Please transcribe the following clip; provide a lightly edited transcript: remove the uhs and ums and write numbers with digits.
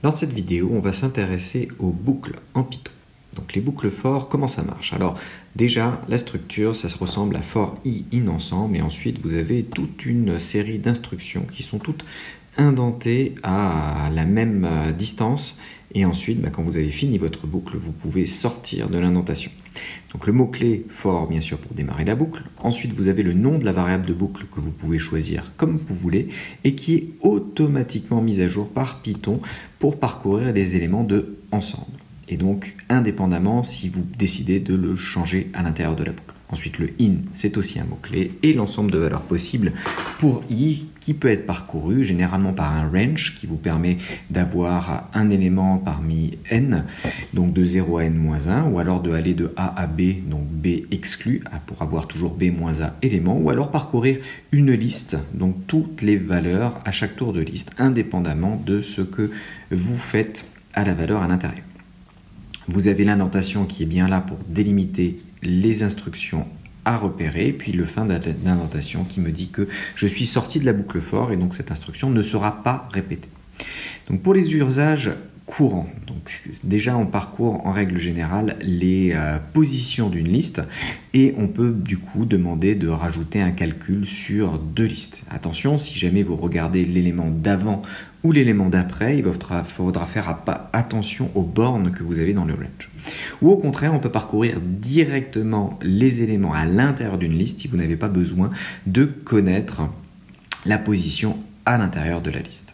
Dans cette vidéo, on va s'intéresser aux boucles en Python. Donc les boucles for, comment ça marche? Alors déjà, la structure, ça se ressemble à for i in ensemble, et ensuite vous avez toute une série d'instructions qui sont toutes indentées à la même distance, et ensuite, quand vous avez fini votre boucle, vous pouvez sortir de l'indentation. Donc le mot-clé for, bien sûr, pour démarrer la boucle. Ensuite, vous avez le nom de la variable de boucle que vous pouvez choisir comme vous voulez et qui est automatiquement mise à jour par Python pour parcourir les éléments de ensemble. Et donc, indépendamment si vous décidez de le changer à l'intérieur de la boucle. Ensuite, le in, c'est aussi un mot-clé et l'ensemble de valeurs possibles pour i qui peut être parcouru généralement par un range qui vous permet d'avoir un élément parmi n, donc de 0 à n-1, ou alors de aller de a à b, donc b exclu, pour avoir toujours b-a éléments, ou alors parcourir une liste, donc toutes les valeurs à chaque tour de liste, indépendamment de ce que vous faites à la valeur à l'intérieur. Vous avez l'indentation qui est bien là pour délimiter les instructions à repérer, puis le fin d'indentation qui me dit que je suis sorti de la boucle for et donc cette instruction ne sera pas répétée. Donc pour les usages courants, donc déjà on parcourt en règle générale les positions d'une liste et on peut du coup demander de rajouter un calcul sur deux listes. Attention, si jamais vous regardez l'élément d'avant ou l'élément d'après, il faudra faire attention aux bornes que vous avez dans le range. Ou au contraire, on peut parcourir directement les éléments à l'intérieur d'une liste si vous n'avez pas besoin de connaître la position à l'intérieur de la liste.